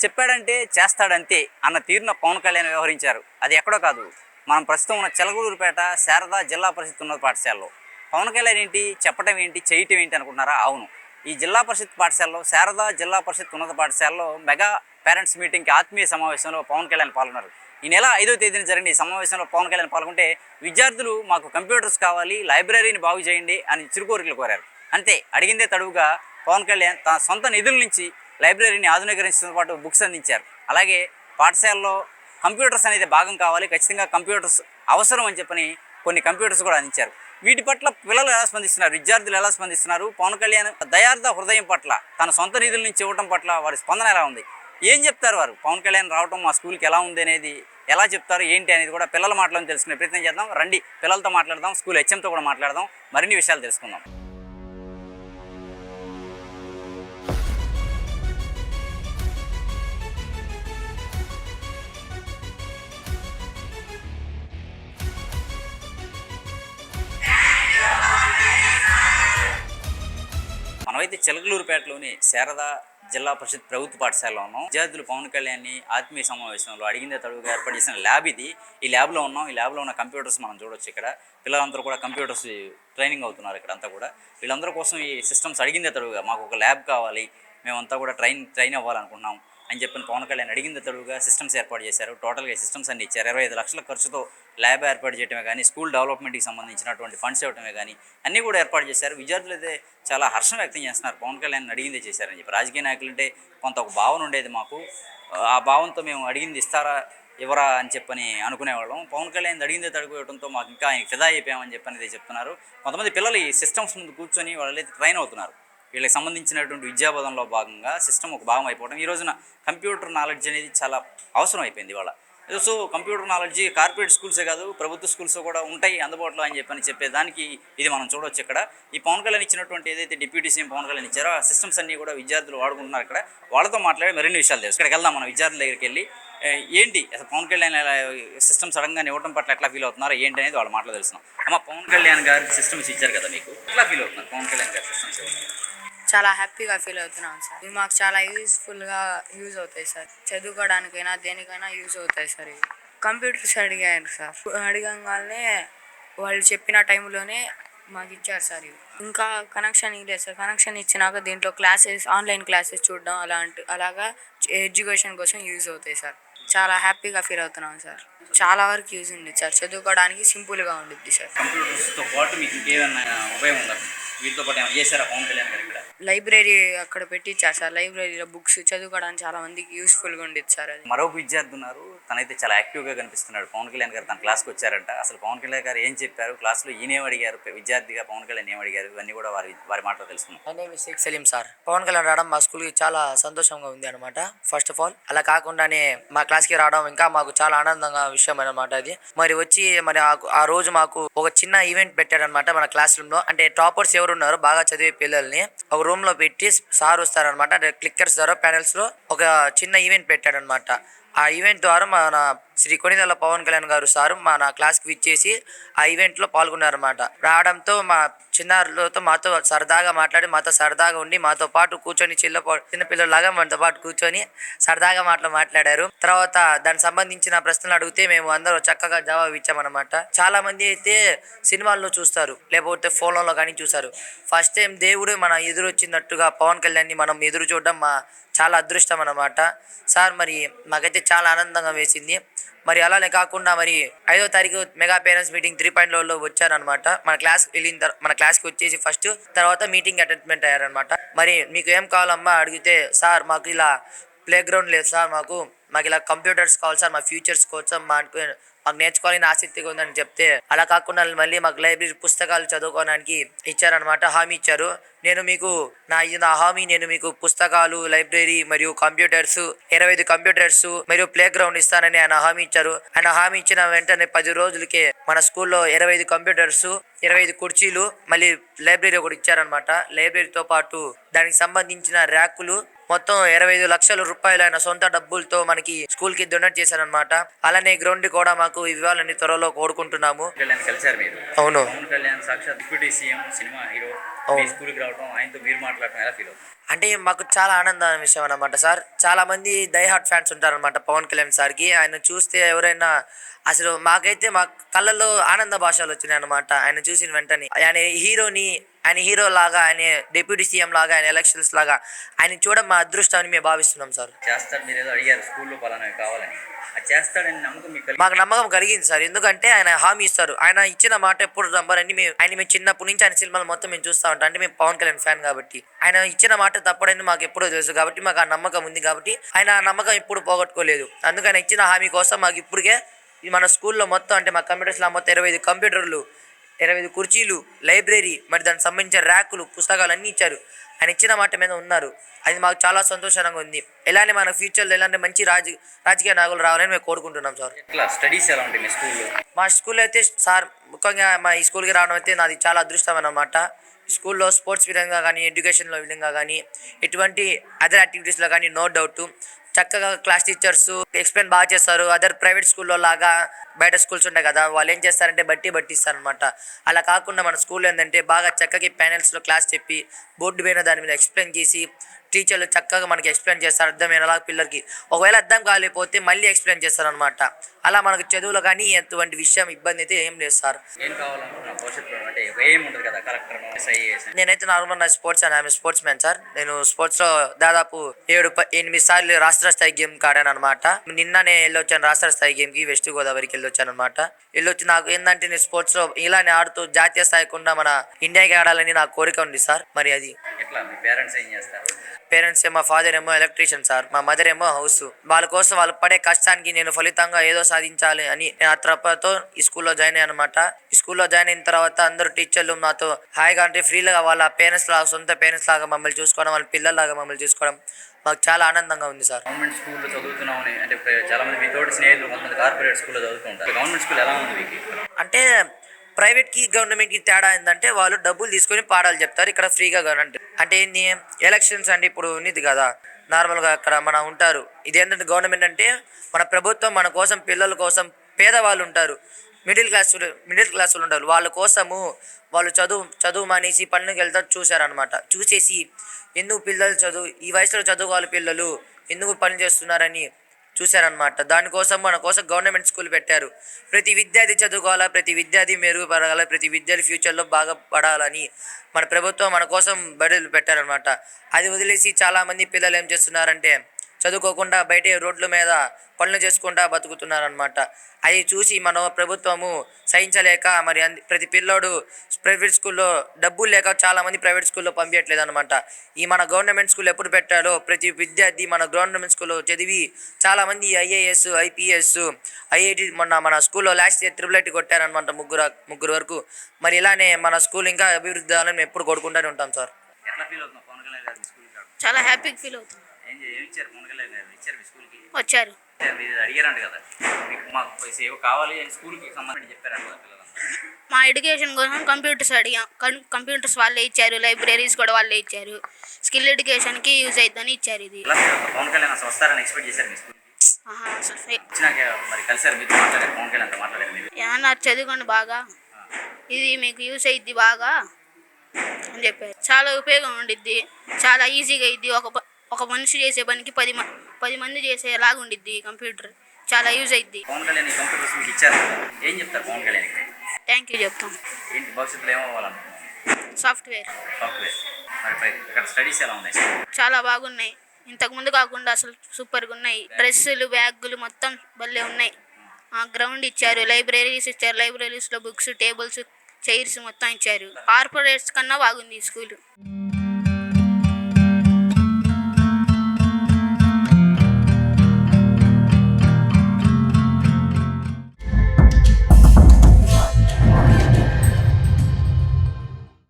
చెప్పాడంటే చేస్తాడంతే అన్న తీరున పవన్ కళ్యాణ్ వ్యవహరించారు. అది ఎక్కడో కాదు, మనం ప్రస్తుతం ఉన్న చిలకలూరుపేట శారదా జిల్లా పరిషత్ ఉన్నత పాఠశాలలో. పవన్ కళ్యాణ్ ఏంటి చెప్పడం ఏంటి చేయటం ఏంటి అనుకుంటున్నారా? అవును, ఈ జిల్లా పరిషత్ పాఠశాలలో శారదా జిల్లా పరిషత్ ఉన్నత పాఠశాలలో మెగా పేరెంట్స్ మీటింగ్కి ఆత్మీయ సమావేశంలో పవన్ కళ్యాణ్ పాల్గొన్నారు. ఈ నెల 5వ తేదీన జరిగిన ఈ సమావేశంలో పవన్ కళ్యాణ్ పాల్గొంటే విద్యార్థులు మాకు కంప్యూటర్స్ కావాలి, లైబ్రరీని బాగు చేయండి అని చిరుకోరికలు కోరారు. అంతే, అడిగిందే తడువుగా పవన్ కళ్యాణ్ తన సొంత నిధుల నుంచి లైబ్రరీని ఆధునీకరించడంతో పాటు బుక్స్ అందించారు. అలాగే పాఠశాలలో కంప్యూటర్స్ అనేది భాగం కావాలి, ఖచ్చితంగా కంప్యూటర్స్ అవసరం అని చెప్పని కొన్ని కంప్యూటర్స్ కూడా అందించారు. వీటి పట్ల పిల్లలు ఎలా స్పందిస్తున్నారు, విద్యార్థులు ఎలా స్పందిస్తున్నారు, పవన్ కళ్యాణ్ దయార్థ హృదయం పట్ల తన సొంత నిధుల నుంచి ఇవ్వడం పట్ల వారి స్పందన ఎలా ఉంది, ఏం చెప్తారు వారు? పవన్ కళ్యాణ్ రావడం మా స్కూల్కి ఎలా ఉంది అనేది ఎలా చెప్తారు ఏంటి అనేది కూడా పిల్లల మాటలను తెలుసుకునే ప్రయత్నం చేద్దాం. రండి, పిల్లలతో మాట్లాడదాం, స్కూల్ హెచ్ఎంతో కూడా మాట్లాడదాం, మరిన్ని విషయాలు తెలుసుకుందాం. మనమైతే చిలకలూరుపేటలోని శారదా జిల్లా పరిషత్ ప్రభుత్వ పాఠశాలలో ఉన్నాం. విద్యార్థులు పవన్ కళ్యాణ్ని ఆత్మీయ సమావేశంలో అడిగిందే తడువుగా ఏర్పాటు చేసిన ల్యాబ్ ఇది. ఈ ల్యాబ్లో ఉన్నాం. ఈ ల్యాబ్లో ఉన్న కంప్యూటర్స్ మనం చూడొచ్చు. ఇక్కడ పిల్లలందరూ కూడా కంప్యూటర్స్ ట్రైనింగ్ అవుతున్నారు. ఇక్కడ అంతా కూడా వీళ్ళందరూ కోసం ఈ సిస్టమ్స్ అడిగిందే తడువుగా మాకు ఒక ల్యాబ్ కావాలి, మేమంతా కూడా ట్రైన్ అవ్వాలనుకున్నాం అని చెప్పిన పవన్ కళ్యాణ్ అడిగిందే తడువుగా సిస్టమ్స్ ఏర్పాటు చేశారు. టోటల్గా సిస్టమ్స్ అన్ని ఇచ్చారు. 25 లక్షల ఖర్చుతో ల్యాబ్ ఏర్పాటు చేయడమే కానీ, స్కూల్ డెవలప్మెంట్కి సంబంధించినటువంటి ఫండ్స్ ఇవ్వడమే కానీ అన్నీ కూడా ఏర్పాటు చేశారు. విద్యార్థులు అయితే చాలా హర్షం వ్యక్తం చేస్తున్నారు, పవన్ కళ్యాణ్ అడిగిందే చేశారని చెప్పి. రాజకీయ నాయకులు అంటే కొంత ఒక భావన ఉండేది మాకు, ఆ భావంతో మేము అడిగింది ఇస్తారా ఇవ్వరా అని చెప్పని అనుకునేవాళ్ళం. పవన్ కళ్యాణ్ అడిగిందే తడుగుకోవడంతో మాకు ఇంకా ఆయన ఫిదా అయిపోయామని చెప్పని చెప్తున్నారు. కొంతమంది పిల్లలు ఈ సిస్టమ్స్ ముందు కూర్చొని వాళ్ళైతే ట్రైన్ అవుతున్నారు. వీళ్ళకి సంబంధించినటువంటి విద్యాబోధనలో భాగంగా సిస్టమ్ ఒక భాగం అయిపోవడం. ఈ రోజున కంప్యూటర్ నాలెడ్జ్ అనేది చాలా అవసరం అయిపోయింది ఇవాళ. సో కంప్యూటర్ నాలెడ్జ్ కార్పొరేట్ స్కూల్సే కాదు, ప్రభుత్వ స్కూల్స్ కూడా ఉంటాయి అందుబాటులో అని చెప్పేదానికి ఇది మనం చూడవచ్చు. ఇక్కడ ఈ పవన్ కళ్యాణ్ ఇచ్చినటువంటి ఏదైతే డిప్యూటీ సీఎం పవన్ కళ్యాణ్ ఇచ్చారో ఆ సిస్టమ్స్ అన్నీ కూడా విద్యార్థులు వాడుకుంటున్నారు. ఇక్కడ వాళ్ళతో మాట్లాడి మరిన్ని విషయాలు తెలుసు. ఇక్కడికి వెళ్దాం, మన విద్యార్థుల దగ్గరికి వెళ్ళి ఏంటి అసలు పవన్ కళ్యాణ్ సిస్టమ్స్ సడన్గా ఇవ్వడం పట్ల ఎట్లా ఫీల్ అవుతున్నారు ఏంటి అనేది వాళ్ళ మాటలు తెలుస్తున్నాం. అమ్మ, పవన్ కళ్యాణ్ గారికి సిస్టమ్స్ ఇచ్చారు కదా, మీకు ఎట్లా ఫీల్ అవుతున్నారు పవన్ కళ్యాణ్ గారి సిస్టమ్స్ ఇవ్వడం? చాలా హ్యాపీగా ఫీల్ అవుతున్నాం సార్. ఇవి మాకు చాలా యూజ్ అవుతాయి సార్. చదువుకోవడానికైనా దేనికైనా యూజ్ అవుతాయి సార్. ఇవి కంప్యూటర్స్ అడిగారు సార్. అడగంగానే వాళ్ళు చెప్పిన టైంలోనే మాకు ఇచ్చారు సార్. ఇవి ఇంకా కనెక్షన్ ఇవ్వలేదు సార్. కనెక్షన్ ఇచ్చినాక దీంట్లో ఆన్లైన్ క్లాసెస్ చూడడం అలాగా ఎడ్యుకేషన్ కోసం యూజ్ అవుతాయి సార్. చాలా హ్యాపీగా ఫీల్ అవుతున్నాం సార్. చాలా వరకు యూజ్ ఉంది సార్. చదువుకోవడానికి సింపుల్గా ఉండిద్ది సార్. కంప్యూటర్స్తో పాటు మీకు ఇంకేమైనా ఉపయోగం ఉందా? వీటితో పాటు ఏమైనా చేశారా పవన్ కళ్యాణ్ గారు? ఇక్కడ లైబ్రరీ అక్కడ పెట్టించారు సార్. లైబ్రరీలో బుక్స్ చదువుకోవడానికి చాలా మందికి యూస్ఫుల్గా ఉండేది సార్. అది మరొక విద్యార్థి ఉన్నారు, తనైతే చాలా యాక్టివ్గా కనిపిస్తున్నాడు. పవన్ కళ్యాణ్ గారు తన క్లాస్కి వచ్చారంట. అసలు పవన్ కళ్యాణ్ గారు ఏం చెప్పారు క్లాస్లో, ఈయనేం అడిగారు, విద్యార్థిగా పవన్ కళ్యాణ్ ఏం అడిగారు, ఇవన్నీ కూడా వారి మాటలో తెలుసుకున్నాం. My name is Sheikh Salim sir. Pawan Kalyan రావడం మా స్కూల్కి చాలా సంతోషంగా ఉంది అనమాట. ఫస్ట్ ఆఫ్ ఆల్ అలా కాకుండానే మా క్లాస్కి రావడం ఇంకా మాకు చాలా ఆనందంగా విషయం అనమాట. అది మరి వచ్చి ఆ రోజు మాకు ఒక చిన్న ఈవెంట్ పెట్టారనమాట మన క్లాస్ రూమ్ లో. అంటే టాపర్స్ ఎవరు ఉన్నారో బాగా చదివే పిల్లల్ని ఒక రూమ్ లో పెట్టి సార్ వస్తారనమాట. క్లిక్కర్స్ ద్వారా ప్యానెల్స్ లో ఒక చిన్న ఈవెంట్ పెట్టాడనమాట. ఆ ఈవెంట్ ద్వారా మన శ్రీ కొణిదెల పవన్ కళ్యాణ్ గారు సారు మన క్లాస్కి విచ్చేసి ఆ ఈవెంట్లో పాల్గొన్నారన్నమాట. రావడంతో మా చిన్నారులతో మాతో సరదాగా మాట్లాడి మాతో సరదాగా ఉండి మాతో పాటు కూర్చొని చిన్నపిల్లలాగా మనతో పాటు కూర్చొని సరదాగా మాట్లాడారు. తర్వాత దానికి సంబంధించిన ప్రశ్నలు అడిగితే మేము అందరూ చక్కగా జవాబు ఇచ్చామన్నమాట. చాలా మంది అయితే సినిమాల్లో చూస్తారు, లేకపోతే ఫోన్లలో కానీ చూస్తారు. ఫస్ట్ టైం దేవుడు మన ఎదురు వచ్చినట్టుగా పవన్ కళ్యాణ్ని మనం ఎదురు చూడడం చాలా అదృష్టం అన్నమాట. సార్ మరి మాకైతే చాలా ఆనందంగా వేసింది. మరి అలానే కాకుండా మరి 5వ తారీఖు మెగా పేరెంట్స్ మీటింగ్ 3.0లో వచ్చారనమాట. మన క్లాస్కి వచ్చేసి ఫస్ట్ తర్వాత మీటింగ్ అటెండ్మెంట్ అయ్యారనమాట. మరి మీకు ఏం కావాలమ్మా అడిగితే, సార్ మాకు ఇలా ప్లే గ్రౌండ్ లేదు సార్, మాకు ఇలా కంప్యూటర్స్ కావాలి సార్, మా ఫ్యూచర్స్ కోసం మాకు నేర్చుకోవాలని ఆసక్తిగా ఉందని చెప్తే, అలా కాకుండా మళ్ళీ మాకు లైబ్రరీ పుస్తకాలు చదువుకోవడానికి ఇచ్చారనమాట, హామీ ఇచ్చారు. నేను మీకు నేను మీకు పుస్తకాలు, లైబ్రరీ మరియు కంప్యూటర్స్ 25 కంప్యూటర్స్ మరియు ప్లే గ్రౌండ్ ఇస్తానని ఆయన హామీ ఇచ్చారు. ఆయన హామీ ఇచ్చిన వెంటనే 10 రోజులకే మన స్కూల్లో 25 కంప్యూటర్స్, 25 కుర్చీలు, మళ్ళీ లైబ్రరీ ఒకటి ఇచ్చారనమాట. లైబ్రరీతో పాటు దానికి సంబంధించిన ర్యాకులు, మొత్తం 25 లక్షల రూపాయలు ఆయన సొంత డబ్బులతో మనకి స్కూల్ కి డొనేట్ చేశారనమాట. అలానే గ్రౌండ్ కూడా మాకు ఇవ్వాలని త్వరలో కోరుకుంటున్నాము. కళ్యాణ్ కలిసారు మీరు. అవును. పవన్ కళ్యాణ్ సాక్షాత్ డిప్యూటీ సీఎం సినిమా హీరో మీ స్కూల్కి రావడం, ఆయనతో మీరు మాట్లాడటం ఎలా ఫీల్ అవుతుంది? అంటే మాకు చాలా ఆనందమైన విషయం అనమాట సార్. చాలా మంది డై హార్ట్ ఫ్యాన్స్ ఉంటారనమాట పవన్ కళ్యాణ్ సార్కి. ఆయన చూస్తే ఎవరైనా అసలు మాకైతే మా కళ్ళల్లో ఆనంద భాషలు వచ్చినాయి అనమాట ఆయన చూసిన వెంటనే. ఆయన హీరో లాగా, ఆయన డిప్యూటీ సీఎం లాగా, ఆయన ఎలక్షన్స్ లాగా ఆయన చూడడం మా అదృష్టం అని మేము భావిస్తున్నాం సార్. చేస్తాడు, మీరు ఏదో అడిగారు స్కూల్లో పలానా కావాలని, అది చేస్తాడని నమ్మకం మీకు మాకు నమ్మకం కలిగింది సార్. ఎందుకంటే ఆయన హామీ ఇస్తారు. ఆయన ఇచ్చిన మాట ఎప్పుడు నమ్మరని మేము చిన్నప్పటి నుంచి ఆయన సినిమాలు మొత్తం మేము చూస్తూ ఉంటాం. అంటే మేము పవన్ కళ్యాణ్ ఫ్యాన్ కాబట్టి ఆయన ఇచ్చిన మాట తప్పడని మాకు ఎప్పుడూ తెలుసు కాబట్టి మాకు ఆ నమ్మకం ఉంది కాబట్టి ఆయన ఆ నమ్మకం ఇప్పుడు పోగొట్టుకోలేదు. అందుకని ఇచ్చిన హామీ కోసం మాకు ఇప్పటికే మన స్కూల్లో మొత్తం అంటే మా కంప్యూటర్స్లో మొత్తం 25 కంప్యూటర్లు, 25 కుర్చీలు, లైబ్రరీ, మరి దానికి సంబంధించిన ర్యాకులు, పుస్తకాలు అన్నీ ఇచ్చారు. ఆయన ఇచ్చిన మాట మీద ఉన్నారు. అది మాకు చాలా సంతోషంగా ఉంది. ఎలానే మన ఫ్యూచర్లో ఎలాంటి మంచి రాజకీయ నాయకులు రావాలని మేము కోరుకుంటున్నాం సార్. ఎట్లా స్టడీస్ ఎలా ఉంటాయి మీ స్కూల్లో? మా స్కూల్లో అయితే సార్ ముఖ్యంగా మా ఈ స్కూల్కి రావడం అయితే నాది చాలా అదృష్టం అన్నమాట. స్కూల్లో స్పోర్ట్స్ విధంగా కానీ, ఎడ్యుకేషన్లో విధంగా కానీ, ఎటువంటి అదర్ యాక్టివిటీస్లో కానీ నో డౌట్ చక్కగా క్లాస్ టీచర్స్ ఎక్స్ప్లెయిన్ బాగా చేస్తారు. అదర్ ప్రైవేట్ స్కూల్లో లాగా బయట స్కూల్స్ ఉంటాయి కదా, వాళ్ళు ఏం చేస్తారంటే బట్టిస్తారనమాట. అలా కాకుండా మన స్కూల్లో ఏంటంటే బాగా చక్కగా ప్యానెల్స్లో క్లాస్ చెప్పి బోర్డు పైన దాని మీద ఎక్స్ప్లెయిన్ చేసి టీచర్లు చక్కగా మనకి ఎక్స్ప్లెయిన్ చేస్తారు అర్థమైనలాగా పిల్లలకి. ఒకవేళ అర్థం కాలేకపోతే మళ్ళీ ఎక్స్ప్లెయిన్ చేస్తారనమాట. అలా మనకు చదువులో కానీ ఎటువంటి విషయం ఇబ్బంది అయితే ఏం లేదు సార్. ఏం కావాలనుకున్నా భవిష్యత్తులో అంటే ఏం ఉంటుంది కదా, కలెక్టర్, ఎస్ఐ? నేనైతే నార్మల్ నా స్పోర్ట్స్ మ్యాన్ సార్. నేను స్పోర్ట్స్లో దాదాపు 7-8 సార్లు రాష్ట్ర స్థాయి గేమ్ ఆడాను అనమాట. నిన్ననే వెళ్ళొచ్చాను రాష్ట్ర స్థాయి గేమ్కి, వెస్ట్ గోదావరికి వెళ్ళొచ్చాను అనమాట. వెళ్ళొచ్చి నాకు ఏంటంటే నేను స్పోర్ట్స్లో ఇలానే ఆడుతూ జాతీయ స్థాయికుండా మన ఇండియాకి ఆడాలని నాకు కోరిక ఉంది సార్. మరి అది ఎట్లా మీ పేరెంట్స్ ఏం చేస్తారు? పేరెంట్స్ మా ఫాదర్ ఏమో ఎలక్ట్రీషియన్ సార్, మా మదర్ ఏమో హౌస్. వాళ్ళ కోసం వాళ్ళు పడే కష్టానికి నేను ఫలితంగా ఏదో సాధించాలి అని నేను ఆ తరపుతో ఈ స్కూల్లో జాయిన్ అయ్యాను అనమాట. ఈ స్కూల్లో జాయిన్ అయిన తర్వాత అందరూ టీచర్లు నాతో హాయిగా అంటే ఫ్రీగా వాళ్ళ పేరెంట్స్ లాగా, సొంత పేరెంట్స్ లాగా మమ్మల్ని చూసుకోవడం, వాళ్ళ పిల్లల్లాగా మమ్మల్ని చూసుకోవడం మాకు చాలా ఆనందంగా ఉంది సార్. గవర్నమెంట్ స్కూల్లో చదువుతున్నామని అంటే చాలా మంది మీతోటి స్నేహితులు కొంతమంది కార్పొరేట్ స్కూల్లో చదువుతుంటారు. గవర్నమెంట్ స్కూల్ ఎలా ఉంది మీకు? అంటే ప్రైవేట్కి గవర్నమెంట్కి తేడా ఏంటంటే వాళ్ళు డబ్బులు తీసుకొని పాఠాలు చెప్తారు, ఇక్కడ ఫ్రీగా గవర్నమెంట్. అంటే ఏంది ఎలక్షన్స్ అంటే ఇప్పుడు ఉన్నది కదా నార్మల్గా అక్కడ మన ఉంటారు. ఇదేంటంటే గవర్నమెంట్ అంటే మన ప్రభుత్వం మన కోసం, పిల్లల కోసం, పేదవాళ్ళు ఉంటారు, మిడిల్ క్లాస్ వాళ్ళు ఉంటారు, వాళ్ళ కోసము వాళ్ళు చదువు మానేసి పనులకు వెళ్తారు చూశారనమాట. చూసేసి ఎందుకు పిల్లలు ఈ వయసులో చదువుకోవాలి పిల్లలు ఎందుకు పని చేస్తున్నారని చూశారనమాట. దానికోసం మన కోసం గవర్నమెంట్ స్కూల్ పెట్టారు. ప్రతి విద్యార్థి చదువుకోవాలా, ప్రతి విద్యార్థి మెరుగుపడాలి, ప్రతి విద్యార్థి ఫ్యూచర్లో బాగా పడాలని మన ప్రభుత్వం మన కోసం బడులు పెట్టారనమాట. అది వదిలేసి చాలామంది పిల్లలు ఏం చేస్తున్నారంటే చదువుకోకుండా బయట రోడ్ల మీద పనులు చేసుకుంటా బతుకుతున్నారనమాట. అది చూసి మన ప్రభుత్వము సహించలేక మరి ప్రతి పిల్లోడు ప్రైవేట్ స్కూల్లో డబ్బులు లేక చాలామంది ప్రైవేట్ స్కూల్లో పంపించట్లేదు అనమాట. ఈ మన గవర్నమెంట్ స్కూల్ ఎప్పుడు పెట్టారో ప్రతి విద్యార్థి మన గవర్నమెంట్ స్కూల్లో చదివి చాలామంది IAS, IPS, IIT మన స్కూల్లో లాస్ట్ ఇయర్ IIIT కొట్టారనమాట ముగ్గురు వరకు. మరి ఇలానే మన స్కూల్ ఇంకా అభివృద్ధి అవ్వాలని మేము ఎప్పుడు కొడుకుంటూనే ఉంటాం సార్. ఎట్లా ఫీల్ అవుతున్నాం పవన్ కళ్యాణ్ గారు స్కూల్కి రావడం? చాలా హ్యాపీగా ఫీల్ అవుతుంది. ఏం ఇచ్చారు పవన్ కళ్యాణ్ గారు? ఇచ్చారు మీ స్కూల్కి? వచ్చారు. మీరు అడిగారంట కదా మీకు మాకు ఏవో కావాలి అని స్కూల్కి సంబంధించి చెప్పారంట కదా పిల్లలంతా. మా ఎడ్యుకేషన్ కోసం కంప్యూటర్స్ అడిగాం. కంప్యూటర్స్ వాళ్ళే ఇచ్చారు, లైబ్రరీస్ కూడా వాళ్ళే ఇచ్చారు, స్కిల్ ఎడ్యుకేషన్కి యూజ్ అవుతుందని ఇచ్చారు. ఇది ఎలా feel అవుతుంది? పవన్ కళ్యాణ్ అసలు వస్తారని ఎక్స్పెక్ట్ చేశారు మీ స్కూల్కి? వచ్చినాక మరి కలిసారు, మీతో మాట్లాడారు, పవన్ కళ్యాణ్తో మాట్లాడారు మీరు? ఏమన్నా చదువుకోండి బాగా, ఇది మీకు యూజ్ అయ్యిద్ది బాగా అని చెప్పారు. చాలా ఉపయోగం ఉండిద్ది, చాలా ఈజీగా అయ్యిద్ది. ఒక మనిషి చేసే పనికి 10 మంది చేసేలాగా ఉండిద్ది కంప్యూటర్. చాలా యూజ్ అయ్యిద్ది. పవన్ కళ్యాణ్ ఈ కంప్యూటర్స్ మీకు ఇచ్చారు కదా, ఏం చెప్తారు పవన్ కళ్యాణ్? థ్యాంక్ యూ చెప్తాం. ఏంటి భవిష్యత్తులో ఏమవ్వాలనుకుంటున్నాను? సాఫ్ట్వేర్. మరి ఇక్కడ స్టడీస్ ఎలా ఉన్నాయి? చాలా బాగున్నాయి, ఇంతకుముందు కాకుండా అసలు సూపర్గా ఉన్నాయి. డ్రెస్సులు, బ్యాగులు మొత్తం భలే ఉన్నాయి. గ్రౌండ్ ఇచ్చారు, లైబ్రరీస్ ఇచ్చారు, లైబ్రరీస్లో బుక్స్, టేబుల్స్, చైర్స్ మొత్తం ఇచ్చారు. కార్పొరేట్స్ కన్నా బాగుంది ఈ స్కూల్.